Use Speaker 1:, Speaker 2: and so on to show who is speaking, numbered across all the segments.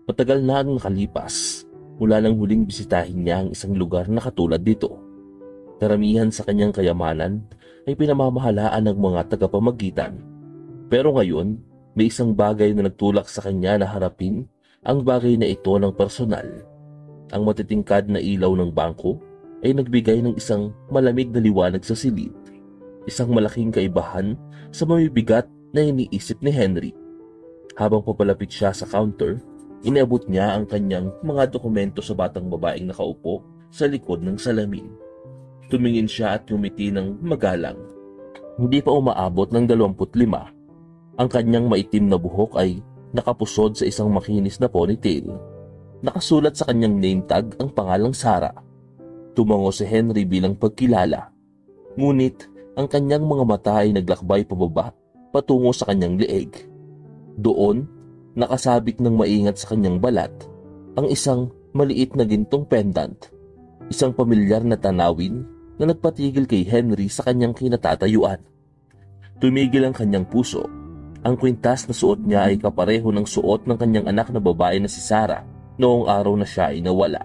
Speaker 1: Matagal na ang nakalipas mula nang huling bisitahin niya ang isang lugar na katulad dito. Karamihan sa kanyang kayamanan ay pinamamahalaan ng mga tagapamagitan. Pero ngayon, may isang bagay na nagtulak sa kanya na harapin ang bagay na ito ng personal. Ang matitingkad na ilaw ng bangko ay nagbigay ng isang malamig na liwanag sa silid. Isang malaking kaibahan sa mabibigat na iniisip ni Henry. Habang papalapit siya sa counter, inabot niya ang kanyang mga dokumento sa batang babaeng nakaupo sa likod ng salamin. Tumingin siya at ngumiti ng magalang. Hindi pa umaabot ng 25. Ang kanyang maitim na buhok ay nakapusod sa isang makinis na ponytail. Nakasulat sa kanyang name tag ang pangalang Sarah. Tumango si Henry bilang pagkilala. Ngunit ang kanyang mga mata ay naglakbay pababa patungo sa kanyang leeg. Doon, nakasabit ng maingat sa kanyang balat ang isang maliit na gintong pendant. Isang pamilyar na tanawin na nagpatigil kay Henry sa kanyang kinatatayuan. Tumigil ang kanyang puso. Ang kwintas na suot niya ay kapareho ng suot ng kanyang anak na babae na si Sarah noong araw na siya ay nawala.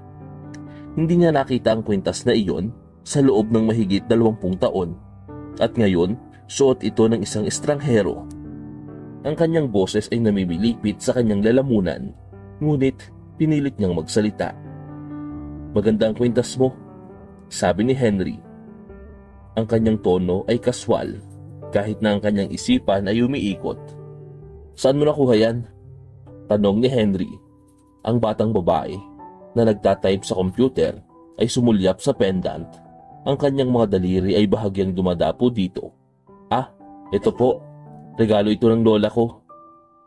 Speaker 1: Hindi niya nakita ang kwintas na iyon sa loob ng mahigit 20 taon. At ngayon, suot ito ng isang estranghero. Ang kanyang boses ay namimilipit sa kanyang lalamunan, ngunit pinilit niyang magsalita. "Maganda ang kwintas mo," sabi ni Henry. Ang kanyang tono ay kaswal, kahit na ang kanyang isipan ay umiikot. "Saan mo nakuha yan?" tanong ni Henry. Ang batang babae na nagtatype sa computer ay sumulyap sa pendant. Ang kanyang mga daliri ay bahagyang dumadapo dito. "Ah, ito po. Regalo ito ng lola ko.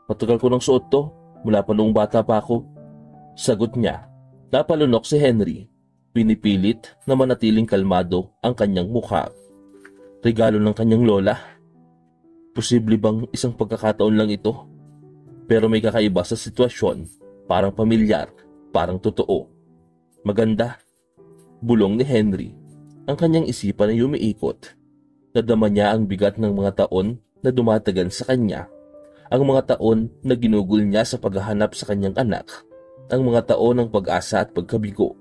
Speaker 1: Matagal ko nang suot to, mula pa noong bata pa ako." Sagot niya. Napalunok si Henry. Pinipilit na manatiling kalmado ang kanyang mukha. Regalo ng kanyang lola? Posible bang isang pagkakataon lang ito? Pero may kakaiba sa sitwasyon. Parang pamilyar, parang totoo. "Maganda," bulong ni Henry. Ang kanyang isipan ay umiikot. Nadama niya ang bigat ng mga taon na dumatagan sa kanya. Ang mga taon na ginugol niya sa paghahanap sa kanyang anak. Ang mga taon ng pag-asa at pagkabigo.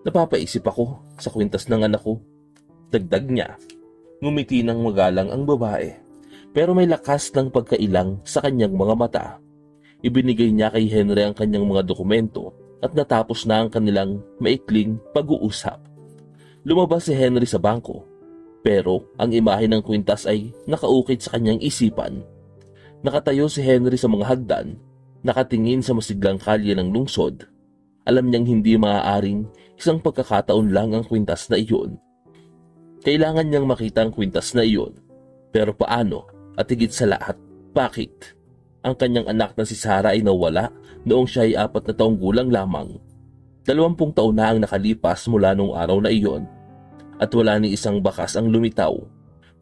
Speaker 1: "Napapaisip ako sa kwintas ng anak ko," dagdag niya. Ngumiti ng magalang ang babae, pero may lakas ng pagkailang sa kanyang mga mata. Ibinigay niya kay Henry ang kanyang mga dokumento at natapos na ang kanilang maikling pag-uusap. Lumabas si Henry sa bangko, pero ang imahe ng kwintas ay nakaukit sa kanyang isipan. Nakatayo si Henry sa mga hagdan, nakatingin sa masiglang kalye ng lungsod. Alam niyang hindi maaaring isang pagkakataon lang ang kwintas na iyon. Kailangan niyang makita ang kwintas na iyon. Pero paano? At higit sa lahat, bakit? Ang kanyang anak na si Sarah ay nawala noong siya ay 4 na taong gulang lamang. 20 taon na ang nakalipas mula noong araw na iyon. At wala ni isang bakas ang lumitaw.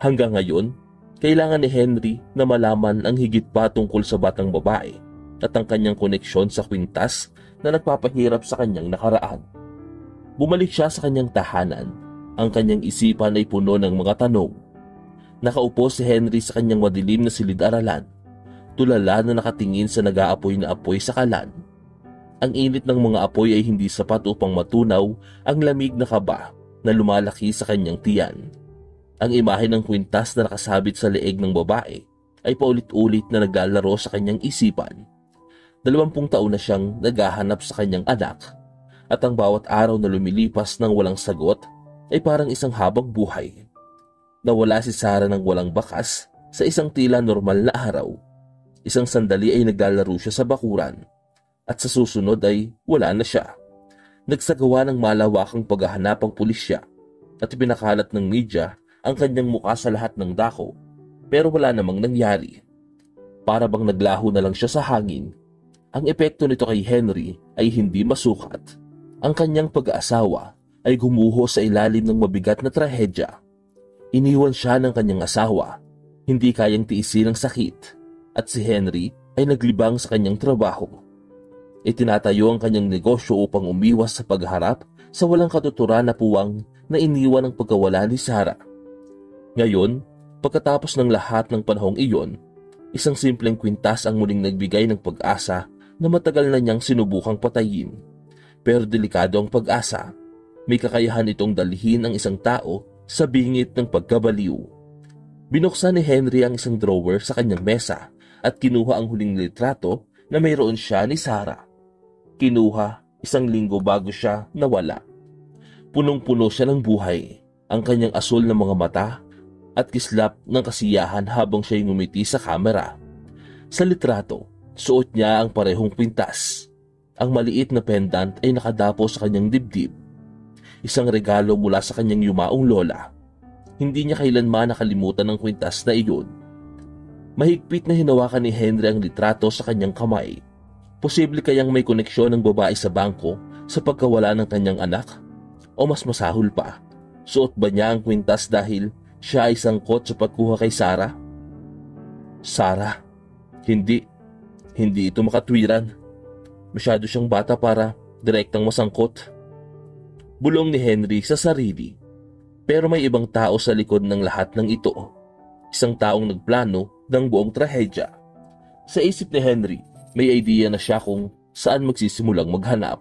Speaker 1: Hanggang ngayon, kailangan ni Henry na malaman ang higit pa tungkol sa batang babae at ang kanyang koneksyon sa kwintas na nagpapahirap sa kanyang nakaraan. Bumalik siya sa kanyang tahanan. Ang kanyang isipan ay puno ng mga tanong. Nakaupo si Henry sa kanyang madilim na silid-aralan, tulala na nakatingin sa nag-aapoy na apoy sa kalan. Ang init ng mga apoy ay hindi sapat upang matunaw ang lamig na kaba na lumalaki sa kanyang tiyan. Ang imahe ng kwintas na nakasabit sa leeg ng babae ay paulit-ulit na naglalaro sa kanyang isipan. 20 taon na siyang naghahanap sa kanyang anak, at ang bawat araw na lumilipas ng walang sagot ay parang isang habang buhay. Nawala si Sarah ng walang bakas sa isang tila normal na araw. Isang sandali ay naglalaro siya sa bakuran, at sa susunod ay wala na siya. Nagsagawa ng malawakang paghahanap ang pulisya at pinakalat ng media ang kanyang mukha sa lahat ng dako, pero wala namang nangyari. Para bang naglaho na lang siya sa hangin. Ang epekto nito kay Henry ay hindi masukat. Ang kanyang pag-aasawa ay gumuho sa ilalim ng mabigat na trahedya. Iniwan siya ng kanyang asawa, hindi kayang tiisin ang sakit, at si Henry ay naglibang sa kanyang trabaho. Itinatayo ang kanyang negosyo upang umiwas sa pagharap sa walang katuturan na puwang na iniwan ng pagkawala ni Sarah. Ngayon, pagkatapos ng lahat ng panahong iyon, isang simpleng kwintas ang muling nagbigay ng pag-asa na matagal na niyang sinubukang patayin. Pero delikado ang pag-asa. May kakayahan itong dalhin ang isang tao sa bingit ng pagkabaliw. Binuksan ni Henry ang isang drawer sa kanyang mesa at kinuha ang huling litrato na mayroon siya ni Sarah. Kinuha 1 linggo bago siya nawala. Punong-puno siya ng buhay, ang kanyang asul na mga mata at kislap ng kasiyahan habang siya'y ngumiti sa kamera. Sa litrato, suot niya ang parehong kwintas. Ang maliit na pendant ay nakadapo sa kanyang dibdib. Isang regalo mula sa kanyang yumaong lola. Hindi niya kailanman nakalimutan ang kwintas na iyon. Mahigpit na hinawakan ni Henry ang litrato sa kanyang kamay. Posible kayang may koneksyon ng babae sa bangko sa pagkawala ng kanyang anak? O mas masahol pa, suot ba niya ang kwintas dahil siya ay sangkot sa pagkuha kay Sarah? Sarah? Hindi ito makatwiran. Masyado siyang bata para direktang masangkot. Bulong ni Henry sa sarili. Pero may ibang tao sa likod ng lahat ng ito. Isang taong nagplano ng buong trahedya. Sa isip ni Henry, may idea na siya kung saan magsisimulang maghanap.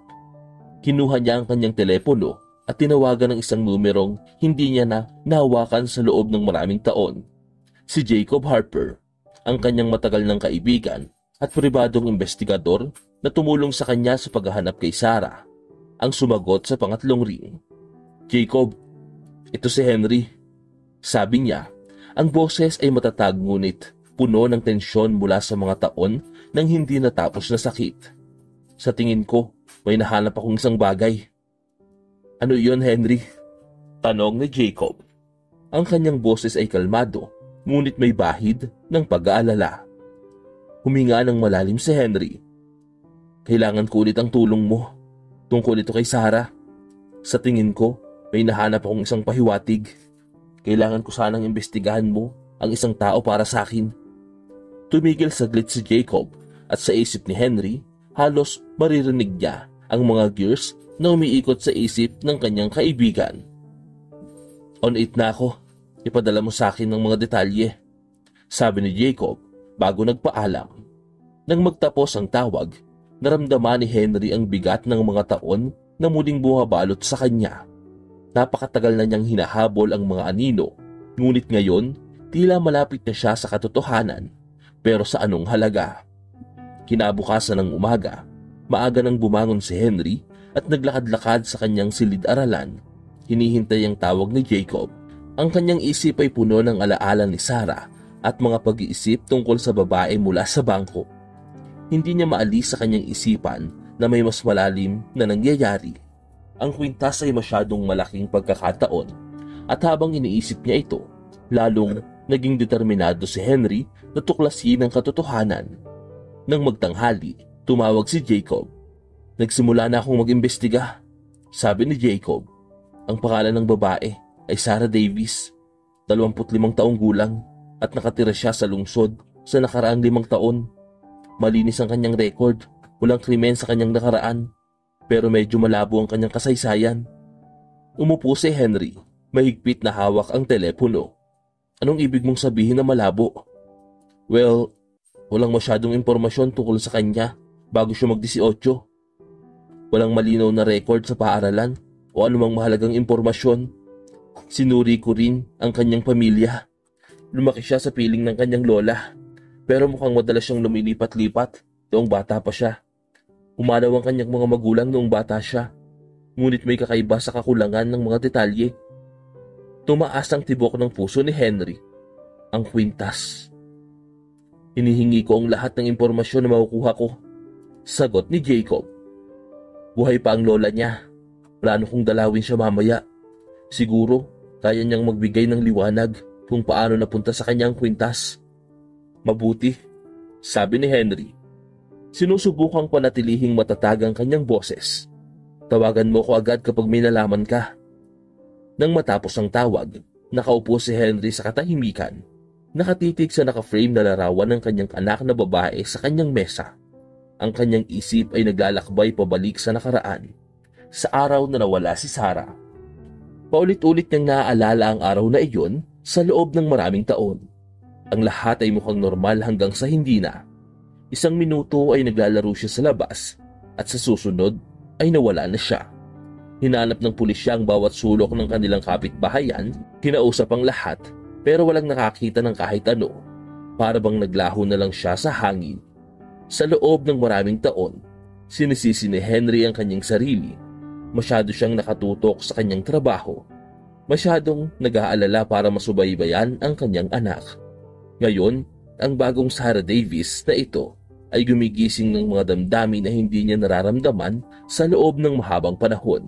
Speaker 1: Kinuha niya ang kanyang telepono at tinawagan ng isang numerong hindi niya na nahawakan sa loob ng maraming taon. Si Jacob Harper, ang kanyang matagal ng kaibigan at pribadong investigador na tumulong sa kanya sa paghahanap kay Sarah, ang sumagot sa pangatlong ring. Jacob, ito si Henry. Sabi niya, ang boses ay matatag ngunit puno ng tensyon mula sa mga taon ng hindi natapos na sakit. Sa tingin ko, may nahanap akong isang bagay. Ano iyon, Henry? Tanong ni Jacob. Ang kanyang boses ay kalmado, ngunit may bahid ng pag-aalala. Huminga ng malalim si Henry. Kailangan ko ulit ang tulong mo. Tungkol ito kay Sarah. Sa tingin ko, may nahanap akong isang pahiwatig. Kailangan ko sanang imbestigahan mo ang isang tao para sa akin. Tumigil saglit si Jacob at sa isip ni Henry, halos maririnig niya ang mga gears na umiikot sa isip ng kanyang kaibigan. On it na ako. Ipadala mo sa akin ng mga detalye. Sabi ni Jacob bago nagpaalam. Nang magtapos ang tawag, naramdaman ni Henry ang bigat ng mga taon na muling bumabalot sa kanya. Napakatagal na niyang hinahabol ang mga anino, ngunit ngayon tila malapit na siya sa katotohanan. Pero sa anong halaga? Kinabukasan ng umaga, maaga nang bumangon si Henry at naglakad-lakad sa kanyang silid-aralan. Hinihintay ang tawag ni Jacob. Ang kanyang isip ay puno ng alaala ni Sarah at mga pag-iisip tungkol sa babae mula sa bangko. Hindi niya maalis sa kanyang isipan na may mas malalim na nangyayari. Ang kwintas ay masyadong malaking pagkakataon at habang iniisip niya ito, lalong naging determinado si Henry na tuklasin ang katotohanan. Nang magtanghali, tumawag si Jacob. Nagsimula na akong mag-imbestiga, sabi ni Jacob. Ang pangalan ng babae ay Sarah Davis, 25 taong gulang at nakatira siya sa lungsod sa nakaraang 5 taon. Malinis ang kanyang record, walang krimen sa kanyang nakaraan, pero medyo malabo ang kanyang kasaysayan. Umupo si Henry, mahigpit na hawak ang telepono. Anong ibig mong sabihin na malabo? Well, walang masyadong impormasyon tungkol sa kanya bago siya mag-18. Walang malinaw na record sa paaralan o anumang mahalagang impormasyon. Sinuri ko rin ang kanyang pamilya. Lumaki siya sa piling ng kanyang lola, pero mukhang madalas siyang lumilipat-lipat noong bata pa siya. Umanaw ang kanyang mga magulang noong bata siya, ngunit may kakaiba sa kakulangan ng mga detalye. Tumaas ang tibok ng puso ni Henry. Ang kwintas. Hinihingi ko ang lahat ng impormasyon na makukuha ko. Sagot ni Jacob. Buhay pa ang lola niya. Plano kong dalawin siya mamaya. Siguro, kaya niyang magbigay ng liwanag kung paano napunta sa kanyang kwintas. Mabuti, sabi ni Henry. Sinusubukang panatilihing matatag ang kanyang boses. Tawagan mo ko agad kapag may nalaman ka. Nang matapos ang tawag, nakaupo si Henry sa katahimikan. Nakatitig sa naka-frame na larawan ng kanyang anak na babae sa kanyang mesa. Ang kanyang isip ay naglalakbay pabalik sa nakaraan, sa araw na nawala si Sarah. Paulit-ulit niyang naaalala ang araw na iyon sa loob ng maraming taon. Ang lahat ay mukhang normal hanggang sa hindi na. Isang minuto ay naglalaro siya sa labas at sa susunod ay nawala na siya. Hinanap ng pulisya ang bawat sulok ng kanilang kapitbahayan, kinausap ang lahat pero walang nakakita ng kahit ano. Para bang naglaho na lang siya sa hangin. Sa loob ng maraming taon, sinisisi ni Henry ang kanyang sarili. Masyado siyang nakatutok sa kanyang trabaho. Masyadong nag-aalala para masubaybayan ang kanyang anak. Ngayon, ang bagong Sarah Davis na ito ay gumigising ng mga damdamin na hindi niya nararamdaman sa loob ng mahabang panahon.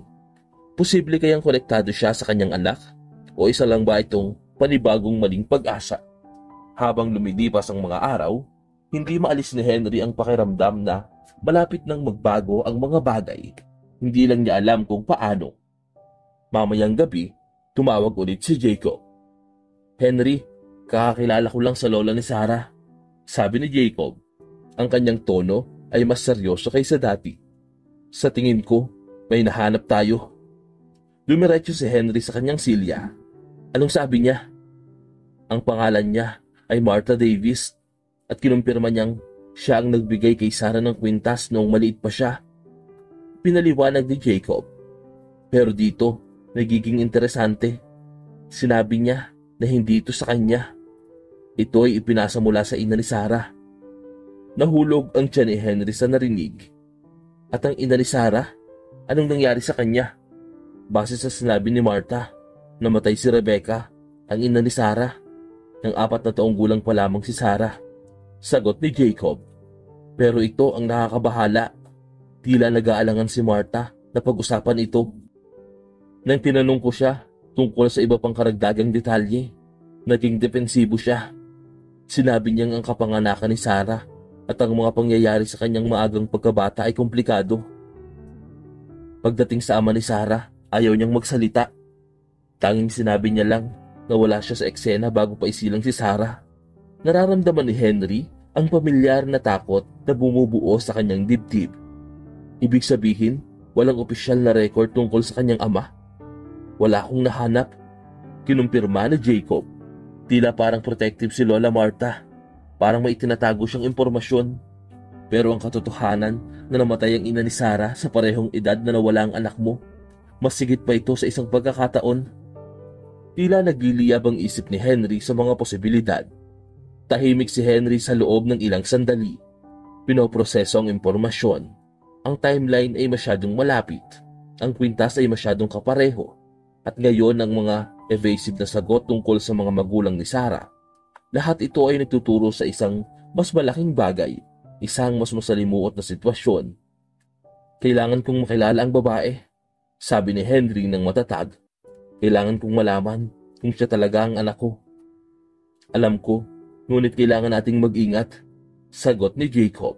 Speaker 1: Posible kayang konektado siya sa kanyang anak o isa lang ba itong panibagong maling pag-asa? Habang lumilipas ang mga araw, hindi maalis ni Henry ang pakiramdam na malapit nang magbago ang mga bagay. Hindi lang niya alam kung paano. Mamayang gabi, tumawag ulit si Jacob. "Henry, kakakilala ko lang sa lola ni Sarah," sabi ni Jacob. Ang kanyang tono ay mas seryoso kaysa dati. "Sa tingin ko, may nahanap tayo." Dumiretso si Henry sa kanyang silya. Anong sabi niya? Ang pangalan niya ay Martha Davis at kinumpirma niyang siya ang nagbigay kay Sarah ng kwintas noong maliit pa siya. Pinaliwanag ni Jacob. Pero dito, nagiging interesante. Sinabi niya na hindi ito sa kanya. Ito ay ipinasa mula sa ina ni Sarah. Nahulog ang tiyan ni Henry sa narinig. At ang ina ni Sarah, anong nangyari sa kanya? Base sa sinabi ni Martha, namatay si Rebecca, ang ina ni Sarah. Ng 4 na taong gulang pa lamang si Sarah. Sagot ni Jacob. Pero ito ang nakakabahala. Tila nag-aalangan si Martha na pag-usapan ito. Nang tinanong ko siya tungkol sa iba pang karagdagang detalye, naging depensibo siya. Sinabi niyang ang kapanganakan ni Sarah at ang mga pangyayari sa kanyang maagang pagkabata ay komplikado. Pagdating sa ama ni Sarah, ayaw niyang magsalita. Tanging sinabi niya lang na wala siya sa eksena bago pa isilang si Sarah. Nararamdaman ni Henry ang pamilyar na takot na bumubuo sa kanyang dibdib. Ibig sabihin, walang opisyal na record tungkol sa kanyang ama. Wala akong nahanap, kinumpirma ni Jacob. Tila parang protective si Lola Martha. Parang may itinatago siyang impormasyon. Pero ang katotohanan na namatay ang ina ni Sarah sa parehong edad na nawala ang anak mo, mas sigit pa ito sa isang pagkakataon. Tila nagliliyab ang isip ni Henry sa mga posibilidad. Tahimik si Henry sa loob ng ilang sandali. Pinoproseso ang impormasyon. Ang timeline ay masyadong malapit. Ang kwintas ay masyadong kapareho. At ngayon ang mga evasive na sagot tungkol sa mga magulang ni Sarah. Lahat ito ay nagtuturo sa isang mas malaking bagay. Isang mas masalimuot na sitwasyon. Kailangan kong makilala ang babae, sabi ni Henry ng matatag. Kailangan kong malaman kung siya talaga ang anak ko. Alam ko, ngunit kailangan nating mag-ingat, sagot ni Jacob.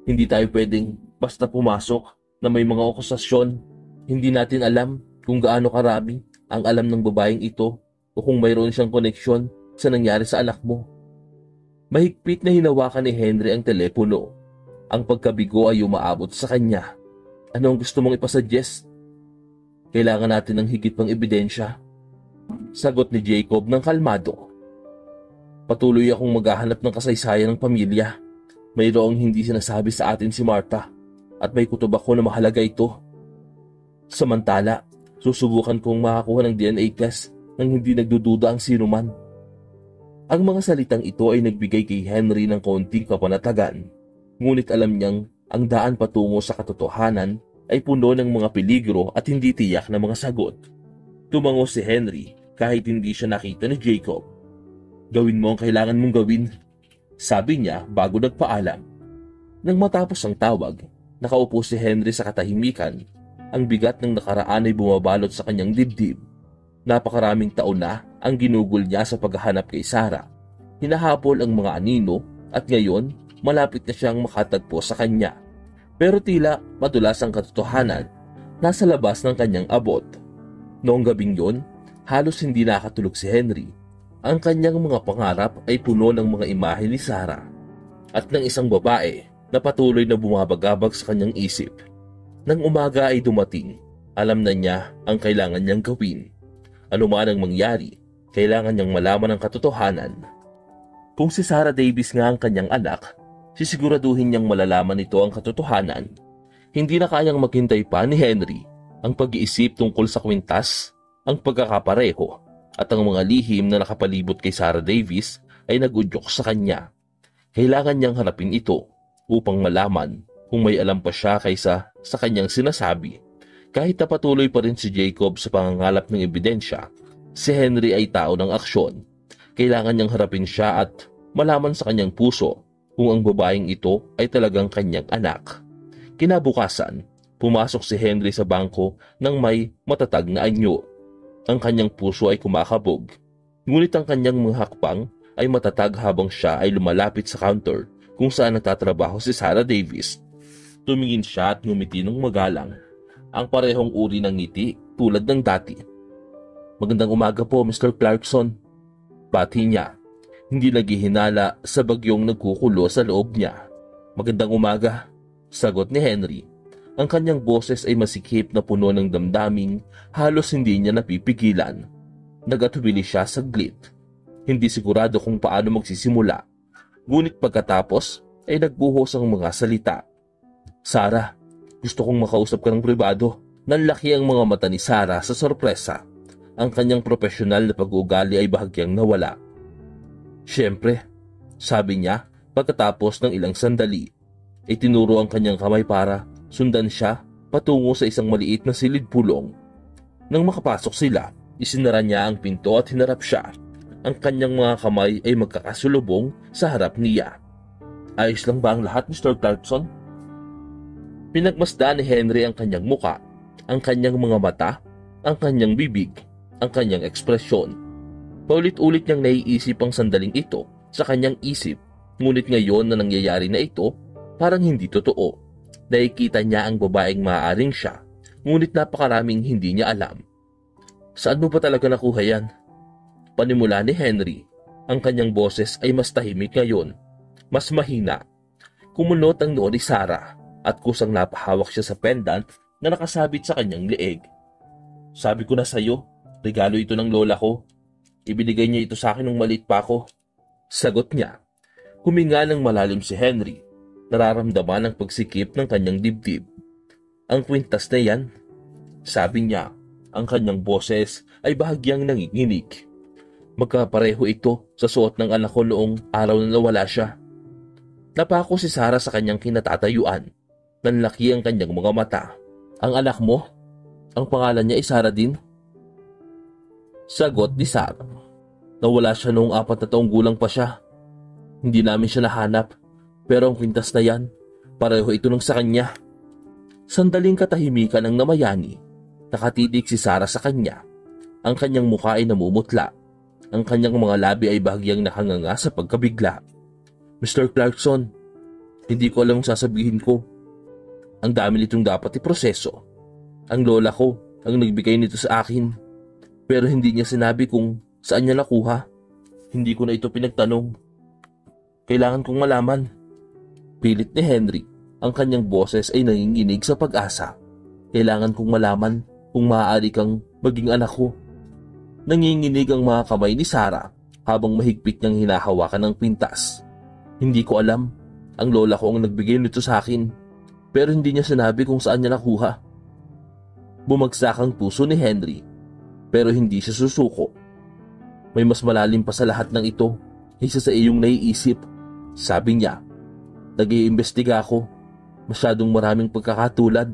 Speaker 1: Hindi tayo pwedeng basta pumasok na may mga akusasyon. Hindi natin alam kung gaano karami ang alam ng babaeng ito o kung mayroon siyang koneksyon sa nangyari sa anak mo. Mahigpit na hinawakan ni Henry ang telepono. Ang pagkabigo ay umaabot sa kanya. Ano ang gusto mong ipasuggest? Kailangan natin ng higit pang ebidensya, sagot ni Jacob ng kalmado. Patuloy akong maghahanap ng kasaysayan ng pamilya. Mayroong hindi sinasabi sa atin si Martha at may kutob ako na mahalaga ito. Samantala, susubukan kong makakuha ng DNA test nang hindi nagdududa ang sinuman. Ang mga salitang ito ay nagbigay kay Henry ng kaunting kapanatagan, ngunit alam niyang ang daan patungo sa katotohanan ay puno ng mga peligro at hindi tiyak na mga sagot. Tumango si Henry kahit hindi siya nakita ni Jacob. Gawin mo ang kailangan mong gawin, sabi niya bago nagpaalam. Nang matapos ang tawag, nakaupo si Henry sa katahimikan. Ang bigat ng nakaraan ay bumabalot sa kanyang dibdib. Napakaraming taon na ang ginugol niya sa paghahanap kay Sarah. Hinahabol ang mga anino at ngayon malapit na siyang makatagpo sa kanya. Pero tila madulas ang katotohanan, nasa labas ng kanyang abot. Noong gabing yon, halos hindi nakatulog si Henry. Ang kanyang mga pangarap ay puno ng mga imahe ni Sarah at ng isang babae na patuloy na bumabagabag sa kanyang isip. Nang umaga ay dumating, alam na niya ang kailangan niyang gawin. Ano man ang mangyari, kailangan niyang malaman ang katotohanan. Kung si Sarah Davis nga ang kanyang anak, sisiguraduhin niyang malalaman nito ang katotohanan. Hindi na kayang maghintay pa ni Henry ang pag-iisip tungkol sa kwintas, ang pagkakapareho at ang mga lihim na nakapalibot kay Sarah Davis ay nag-udyok sa kanya. Kailangan niyang harapin ito upang malaman kung may alam pa siya kaysa sa kanyang sinasabi. Kahit na patuloy pa rin si Jacob sa pangangalap ng ebidensya, si Henry ay tao ng aksyon. Kailangan niyang harapin siya at malaman sa kanyang puso kung ang babaeng ito ay talagang kanyang anak. Kinabukasan, pumasok si Henry sa bangko ng may matatag na anyo. Ang kanyang puso ay kumakabog, ngunit ang kanyang mga hakbang ay matatag habang siya ay lumalapit sa counter kung saan nagtatrabaho si Sarah Davis. Tumingin siya at ngumiti ng magalang, ang parehong uri ng ngiti tulad ng dati. "Magandang umaga po, Mr. Clarkson." Bati niya, hindi naghihinala sa bagyong nagkukulo sa loob niya. "Magandang umaga," sagot ni Henry. Ang kanyang boses ay masikip na puno ng damdaming halos hindi niya napipigilan. Nagatubili siya saglit. Hindi sigurado kung paano magsisimula. Ngunit pagkatapos ay nagbuhos ang mga salita. "Sarah, gusto kong makausap ka ng pribado." Nanlaki ang mga mata ni Sarah sa sorpresa. Ang kanyang profesional na pag-uugali ay bahagyang nawala. "Siyempre," sabi niya pagkatapos ng ilang sandali. Itinuro ang kanyang kamay para sundan siya patungo sa isang maliit na silid pulong. Nang makapasok sila, isinara niya ang pinto at hinarap siya. Ang kanyang mga kamay ay magkakasulubong sa harap niya. "Ayos lang ba ang lahat, Mr. Clarkson?" Pinagmasdan ni Henry ang kanyang muka, ang kanyang mga mata, ang kanyang bibig, ang kanyang ekspresyon. Paulit-ulit niyang naiisip ang sandaling ito sa kanyang isip, ngunit ngayon na nangyayari na ito, parang hindi totoo. Nakikita niya ang babaeng maaaring siya, ngunit napakaraming hindi niya alam. "Saan mo pa talaga nakuha yan?" Panimula ni Henry. Ang kanyang boses ay mas tahimik ngayon, mas mahina. Kumunot ang noo ni Sarah at kusang napahawak siya sa pendant na nakasabit sa kanyang leeg. "Sabi ko na sa'yo, regalo ito ng lola ko. Ibinigay niya ito sa akin nung maliit pa ako," sagot niya. Huminga ng malalim si Henry. Nararamdaman ang pagsikip ng kanyang dibdib. "Ang kwintas na yan," sabi niya. Ang kanyang boses ay bahagyang nanginginig. "Magkapareho ito sa suot ng anak ko noong araw na nawala siya." Napako si Sarah sa kanyang kinatatayuan. Nanlaki ang kanyang mga mata. "Ang anak mo? Ang pangalan niya ay Sarah din?" Sagot ni Sarah. "Nawala siya noong 4 na taong gulang pa siya. Hindi namin siya nahanap. Pero ang kwintas na yan, pareho ito ng sa kanya." Sandaling katahimikan ang namayani. Nakatitig si Sarah sa kanya. Ang kanyang mukha ay namumutla. Ang kanyang mga labi ay bahagyang nakanganga sa pagkabigla. "Mr. Clarkson, hindi ko alam ang sasabihin ko. Ang dami nitong dapat iproseso. Ang lola ko ang nagbigay nito sa akin. Pero hindi niya sinabi kung saan niya nakuha. Hindi ko na ito pinagtanong. Kailangan kong malaman." Pilit ni Henry. Ang kanyang boses ay nanginginig sa pag-asa. "Kailangan kong malaman kung maaari kang maging anak ko." Nanginginig ang mga kamay ni Sarah habang mahigpit niyang hinahawakan ng pintas. "Hindi ko alam. Ang lola ko ang nagbigay nito sa akin. Pero hindi niya sinabi kung saan niya nakuha." Bumagsak ang puso ni Henry. Pero hindi siya susuko. "May mas malalim pa sa lahat ng ito kaysa sa iyong naiisip," sabi niya. "Nag-iimbestiga ako. Masyadong maraming pagkakatulad.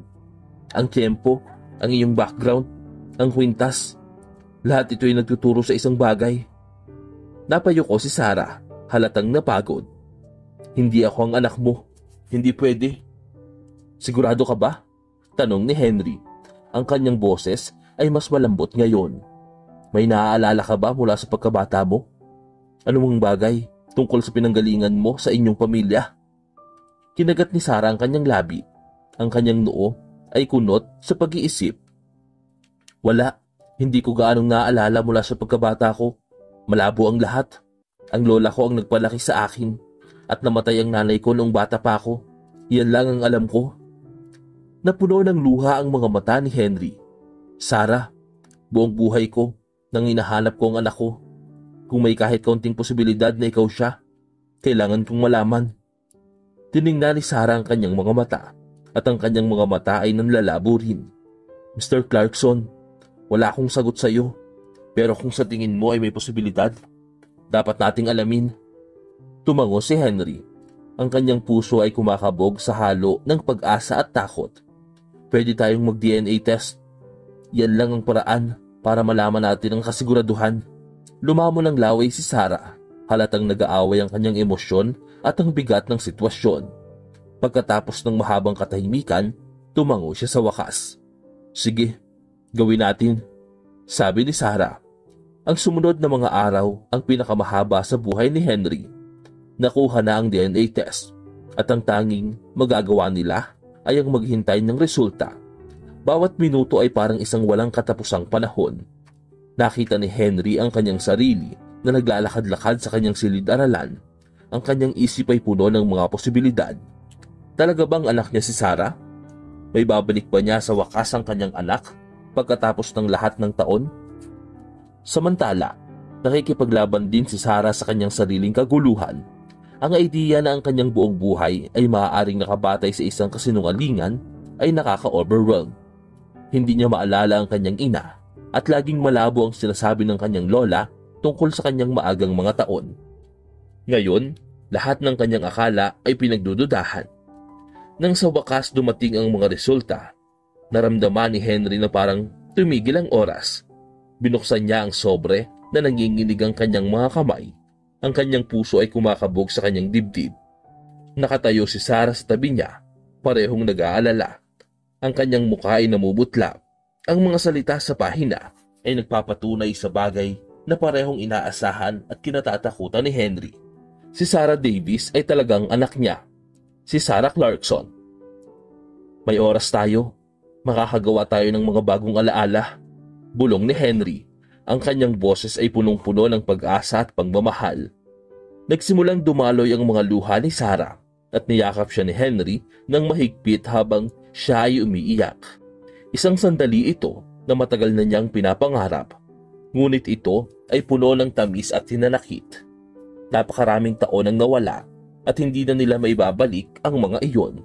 Speaker 1: Ang tiyempo, ang iyong background, ang kwintas. Lahat ito ay nagtuturo sa isang bagay." Napayuko si Sarah, halatang napagod. "Hindi ako ang anak mo. Hindi pwede." "Sigurado ka ba?" tanong ni Henry. Ang kanyang boses ay mas malambot ngayon. "May naaalala ka ba mula sa pagkabata mo? Anumang bagay tungkol sa pinanggalingan mo sa inyong pamilya?" Kinagat ni Sarah ang kanyang labi. Ang kanyang noo ay kunot sa pag-iisip. "Wala. Hindi ko gaanong naaalala mula sa pagkabata ko. Malabo ang lahat. Ang lola ko ang nagpalaki sa akin at namatay ang nanay ko noong bata pa ako. Yan lang ang alam ko." Napuno ng luha ang mga mata ni Henry. "Sarah, buong buhay ko nang hinahanap ko ang anak ko. Kung may kahit kaunting posibilidad na ikaw siya, kailangan kong malaman." Tiningnan ni Sarah ang kanyang mga mata at ang kanyang mga mata ay nanlalabo rin. Mr. Clarkson, wala akong sagot sa iyo. Pero kung sa tingin mo ay may posibilidad, dapat nating alamin. Tumango si Henry. Ang kanyang puso ay kumakabog sa halo ng pag-asa at takot. Pwede tayong mag-DNA test. Yan lang ang paraan para malaman natin ang kasiguraduhan. Lumamon ng laway si Sarah. Halatang nag-aaway ang kanyang emosyon at ang bigat ng sitwasyon. Pagkatapos ng mahabang katahimikan, tumango siya sa wakas. Sige, gawin natin, sabi ni Sarah. Ang sumunod na mga araw ang pinakamahaba sa buhay ni Henry. Nakuha na ang DNA test at ang tanging magagawa nila ay ang maghintay ng resulta. Bawat minuto ay parang isang walang katapusang panahon. Nakita ni Henry ang kanyang sarili na naglalakad-lakad sa kanyang silid-aralan. Ang kanyang isip ay puno ng mga posibilidad. Talaga bang anak niya si Sarah? May babalik ba niya sa wakas ang kanyang anak pagkatapos ng lahat ng taon? Samantala, nakikipaglaban din si Sarah sa kanyang sariling kaguluhan. Ang idea na ang kanyang buong buhay ay maaaring nakabatay sa isang kasinungalingan ay nakaka-overwhelm. Hindi niya maalala ang kanyang ina at laging malabo ang sinasabi ng kanyang lola tungkol sa kanyang maagang mga taon. Ngayon, lahat ng kanyang akala ay pinagdududahan. Nang sa wakas dumating ang mga resulta, naramdaman ni Henry na parang tumigil ang oras. Binuksan niya ang sobre na nanginginig ang kanyang mga kamay. Ang kanyang puso ay kumakabog sa kanyang dibdib. Nakatayo si Sarah sa tabi niya, parehong nag-aalala. Ang kanyang mukha ay namumutla. Ang mga salita sa pahina ay nagpapatunay sa bagay na parehong inaasahan at kinatatakutan ni Henry. Si Sarah Davis ay talagang anak niya, si Sarah Clarkson. May oras tayo. Makakagawa tayo ng mga bagong alaala. Bulong ni Henry. Ang kanyang boses ay punong-puno ng pag-asa at pagmamahal. Nagsimulang dumaloy ang mga luha ni Sarah at niyakap siya ni Henry ng mahigpit habang siya ay umiiyak. Isang sandali ito na matagal na niyang pinapangarap. Ngunit ito ay puno ng tamis at hinanakit. Napakaraming taon ang nawala at hindi na nila maibabalik ang mga iyon.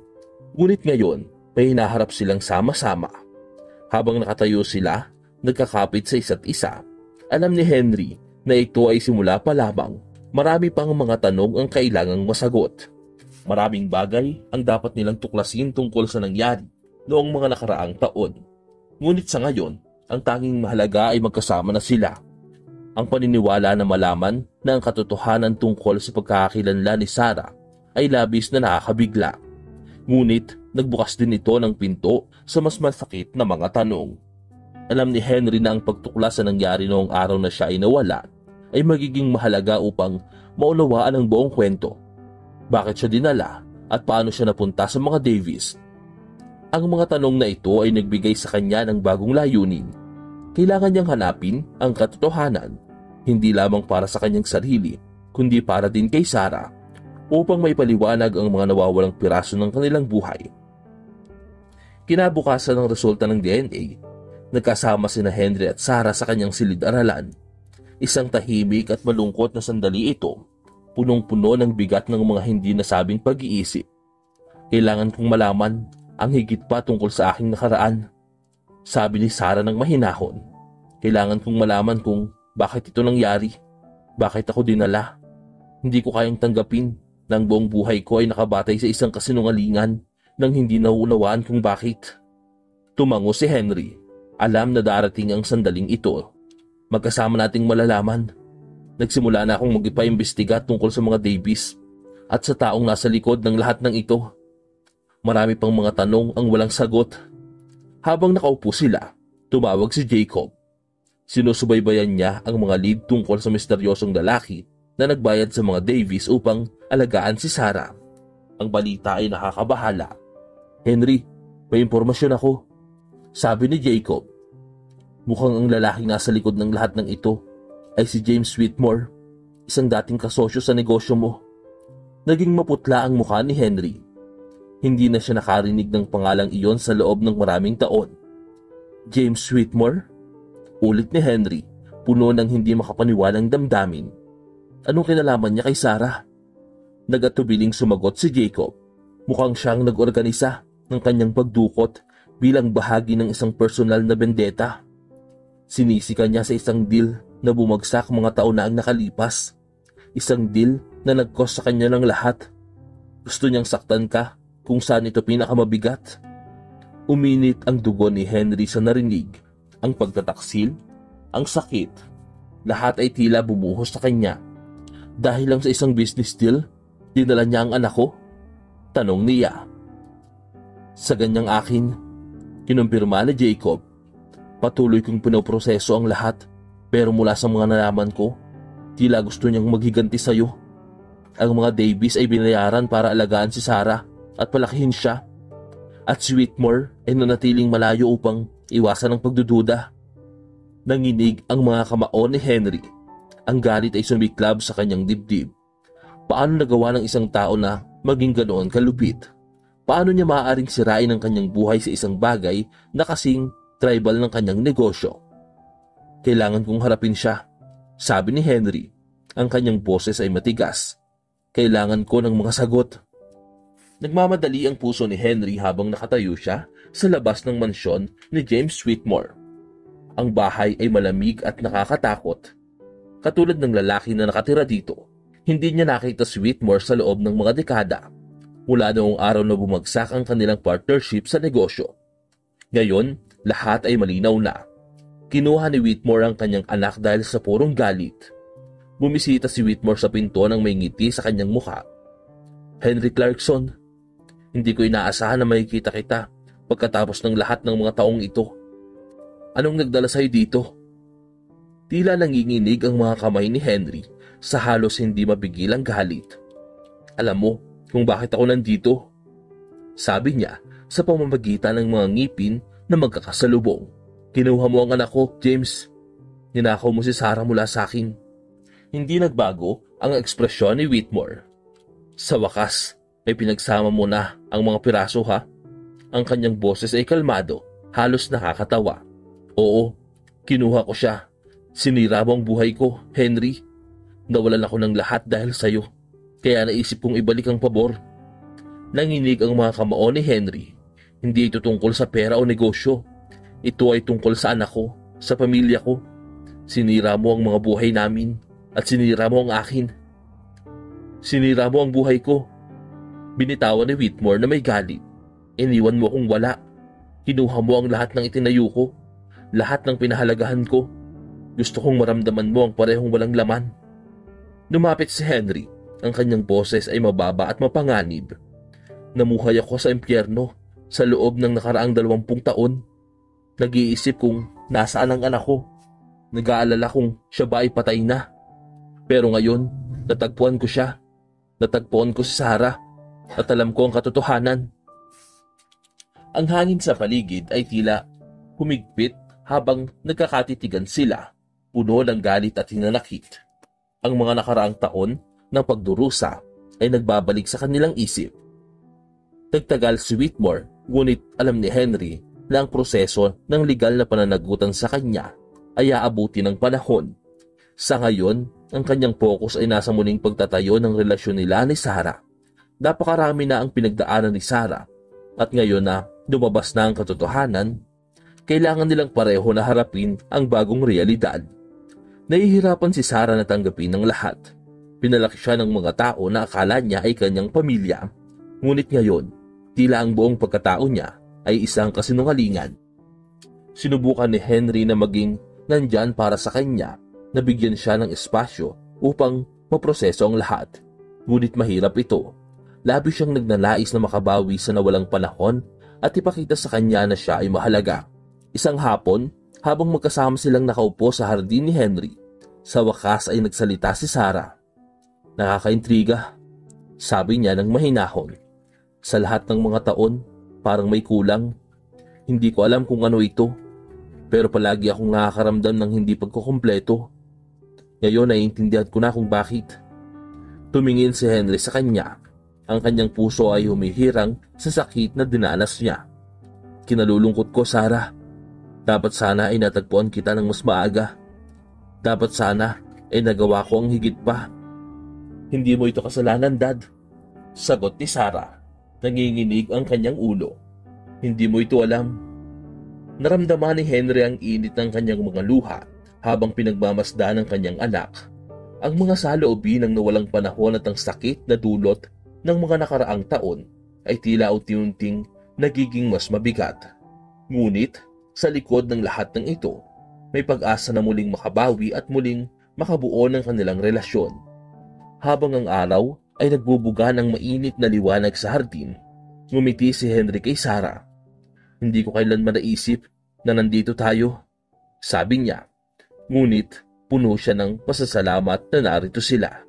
Speaker 1: Ngunit ngayon, may hinaharap silang sama-sama. Habang nakatayo sila, nagkakapit sa isa't isa. Alam ni Henry na ito ay simula pa lamang. Marami pang mga tanong ang kailangang masagot. Maraming bagay ang dapat nilang tuklasin tungkol sa nangyari noong mga nakaraang taon. Ngunit sa ngayon, ang tanging mahalaga ay magkasama na sila. Ang paniniwala na malaman na ang katotohanan tungkol sa pagkakakilanlan ni Sarah ay labis na nakakabigla. Ngunit nagbukas din ito ng pinto sa mas masakit na mga tanong. Alam ni Henry na ang pagtuklas sa nangyari noong araw na siya ay nawala ay magiging mahalaga upang maunawaan ang buong kwento. Bakit siya dinala at paano siya napunta sa mga Davis? Ang mga tanong na ito ay nagbigay sa kanya ng bagong layunin. Kailangan niyang hanapin ang katotohanan, hindi lamang para sa kanyang sarili, kundi para din kay Sarah, upang maipaliwanag ang mga nawawalang piraso ng kanilang buhay. Kinabukasan ng resulta ng DNA, nagkasama sina Henry at Sarah sa kanyang silid-aralan. Isang tahimik at malungkot na sandali ito, punong-puno ng bigat ng mga hindi nasabing pag-iisip. Kailangan kong malaman ang higit pa tungkol sa aking nakaraan, sabi ni Sarah ng mahinahon. Kailangan kong malaman kung bakit ito nangyari, bakit ako dinala. Hindi ko kayang tanggapin na ang buong buhay ko ay nakabatay sa isang kasinungalingan nang hindi nauunawaan kung bakit. Tumango si Henry. Alam na darating ang sandaling ito. Magkasama nating malalaman. Nagsimula na akong magpaimbestiga tungkol sa mga Davis at sa taong nasa likod ng lahat ng ito. Marami pang mga tanong ang walang sagot. Habang nakaupo sila, tumawag si Jacob. Sinusubaybayan niya ang mga lead tungkol sa misteryosong lalaki na nagbayad sa mga Davis upang alagaan si Sarah. Ang balita ay nakakabahala. Henry, may impormasyon ako, sabi ni Jacob. Mukhang ang lalaking nasa likod ng lahat ng ito ay si James Whitmore, isang dating kasosyo sa negosyo mo. Naging maputla ang mukha ni Henry. Hindi na siya nakarinig ng pangalang iyon sa loob ng maraming taon. James Whitmore? Ulit ni Henry, puno ng hindi makapaniwalang damdamin. Anong kinalaman niya kay Sarah? Nagatubiling sumagot si Jacob. Mukhang siyang nag-organisa ng kanyang pagdukot bilang bahagi ng isang personal na bendeta. Sinisika niya sa isang deal na bumagsak mga taon na ang nakalipas. Isang deal na nag-cost sa kanya ng lahat. Gusto niyang saktan ka kung saan ito pinakamabigat. Uminit ang dugo ni Henry sa narinig. Ang pagtataksil, ang sakit, lahat ay tila bumuhos sa kanya. Dahil lang sa isang business deal, dinala niya ang anak ko? Tanong niya. Sa ganyang akin, kinumpirma ni Jacob. Patuloy kong pinoproseso ang lahat, pero mula sa mga nalaman ko, tila gusto niyang maghiganti sa'yo. Ang mga Davies ay binayaran para alagaan si Sarah at palakihin siya. At si Whitmore ay nanatiling malayo upang iwasan ang pagdududa. Nanginig ang mga kamao ni Henry. Ang galit ay sumiklab sa kanyang dibdib. Paano nagawa ng isang tao na maging ganoon kalupit? Paano niya maaaring sirain ang kanyang buhay sa isang bagay na kasing tribal ng kanyang negosyo? Kailangan kong harapin siya, sabi ni Henry. Ang kanyang boses ay matigas. Kailangan ko ng mga sagot. Nagmamadali ang puso ni Henry habang nakatayo siya sa labas ng mansyon ni James Whitmore. Ang bahay ay malamig at nakakatakot. Katulad ng lalaki na nakatira dito, hindi niya nakita si Whitmore sa loob ng mga dekada mula noong araw na bumagsak ang kanilang partnership sa negosyo. Ngayon, lahat ay malinaw na. Kinuha ni Whitmore ang kanyang anak dahil sa purong galit. Bumisita si Whitmore sa pinto ng may ngiti sa kanyang mukha. Henry Clarkson, hindi ko inaasahan na makikita kita pagkatapos ng lahat ng mga taong ito. Anong nagdala sa'yo dito? Tila nanginginig ang mga kamay ni Henry sa halos hindi mapigilang galit. Alam mo kung bakit ako nandito? Sabi niya sa pamamagitan ng mga ngipin na magkakasalubong. Kinuha mo ang anak ko, James. Ninakaw mo si Sarah mula sa akin. Hindi nagbago ang ekspresyon ni Whitmore. Sa wakas, ay pinagsama mo na ang mga piraso ha? Ang kanyang boses ay kalmado, halos nakakatawa. Oo, kinuha ko siya. Sinira mo ang buhay ko, Henry. Nawalan ako ng lahat dahil sa'yo. Kaya naisip kong ibalik ang pabor. Nanginig ang mga kamao ni Henry. Hindi ito tungkol sa pera o negosyo. Ito ay tungkol sa anak ko, sa pamilya ko. Sinira mo ang mga buhay namin at sinira mo ang akin. Sinira mo ang buhay ko. Binitawan ni Whitmore na may galit. Iniwan mo akong wala. Kinuha mo ang lahat ng itinayo ko. Lahat ng pinahalagahan ko. Gusto kong maramdaman mo ang parehong walang laman. Lumapit si Henry. Ang kanyang boses ay mababa at mapanganib. Namuhay ako sa impyerno sa loob ng nakaraang 20 taon. Nag-iisip kung nasaan ang anak ko. Nag-aalala kung siya ba ay patay na. Pero ngayon, natagpuan ko siya. Natagpuan ko si Sarah. At alam ko ang katotohanan. Ang hangin sa paligid ay tila humigpit habang nagkakatitigan sila, puno ng galit at hinanakit. Ang mga nakaraang taon ng pagdurusa ay nagbabalik sa kanilang isip. Nagtagal si Whitmore, ngunit alam ni Henry na ang proseso ng legal na pananagutan sa kanya ay aabuti ng panahon. Sa ngayon, ang kanyang focus ay nasa muling pagtatayo ng relasyon nila ni Sarah. Napakarami na ang pinagdaanan ni Sarah at ngayon na lumabas na ang katotohanan, kailangan nilang pareho na harapin ang bagong realidad. Nahihirapan si Sarah na tanggapin ng lahat. Pinalaki siya ng mga tao na akala niya ay kanyang pamilya. Ngunit ngayon, tila ang buong pagkatao niya ay isang kasinungalingan. Sinubukan ni Henry na maging nandyan para sa kanya, na bigyan siya ng espasyo upang maproseso ang lahat. Ngunit mahirap ito. Labi siyang nagnanais na makabawi sa nawalang panahon at ipakita sa kanya na siya ay mahalaga. Isang hapon, habang magkasama silang nakaupo sa hardin ni Henry, sa wakas ay nagsalita si Sarah. Nakakaintriga, sabi niya ng mahinahon. Sa lahat ng mga taon, parang may kulang. Hindi ko alam kung ano ito, pero palagi akong nakakaramdam ng hindi pagkukumpleto. Ngayon naiintindihan ko na kung bakit. Tumingin si Henry sa kanya. Ang kanyang puso ay humihirang sa sakit na dinanas niya. Kinalulungkot ko, Sarah. Dapat sana ay natagpuan kita ng mas maaga. Dapat sana ay nagawa ko ang higit pa. Hindi mo ito kasalanan, Dad. Sagot ni Sarah. Nanginginig ang kanyang ulo. Hindi mo ito alam. Naramdaman ni Henry ang init ng kanyang mga luha habang pinagmamasdan ng kanyang anak ang mga saloobin ng nawalang panahon at ang sakit na dulot ng mga nakaraang taon ay tila unti-unting nagiging mas mabigat. Ngunit sa likod ng lahat ng ito, may pag-asa na muling makabawi at muling makabuo ng kanilang relasyon. Habang ang araw ay nagbubuga ng mainit na liwanag sa hardin, ngumiti si Henry kay Sarah. Hindi ko kailanman naisip na nandito tayo, sabi niya. Ngunit puno siya ng pasasalamat na narito sila.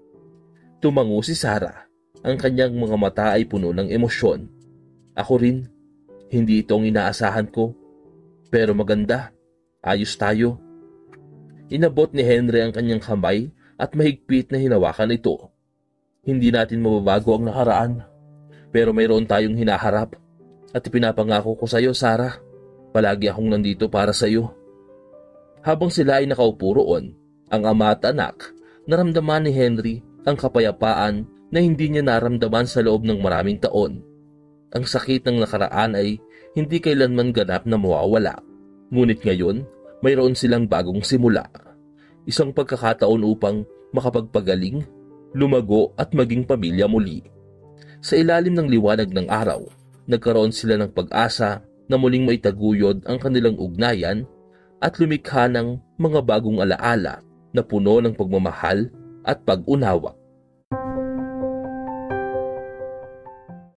Speaker 1: Tumango si Sarah. Ang kanyang mga mata ay puno ng emosyon. Ako rin, hindi ito ang inaasahan ko. Pero maganda, ayos tayo. Inabot ni Henry ang kanyang kamay at mahigpit na hinawakan ito. Hindi natin mababago ang nakaraan, pero mayroon tayong hinaharap. At ipinapangako ko sa iyo, Sarah, palagi akong nandito para sa iyo. Habang sila ay nakaupo roon, ang ama at anak, naramdaman ni Henry ang kapayapaan na hindi niya naramdaman sa loob ng maraming taon. Ang sakit ng nakaraan ay hindi kailanman ganap na mawawala. Ngunit ngayon, mayroon silang bagong simula. Isang pagkakataon upang makapagpagaling, lumago at maging pamilya muli. Sa ilalim ng liwanag ng araw, nagkaroon sila ng pag-asa na muling maitaguyod ang kanilang ugnayan at lumikha ng mga bagong alaala na puno ng pagmamahal at pag-unawa.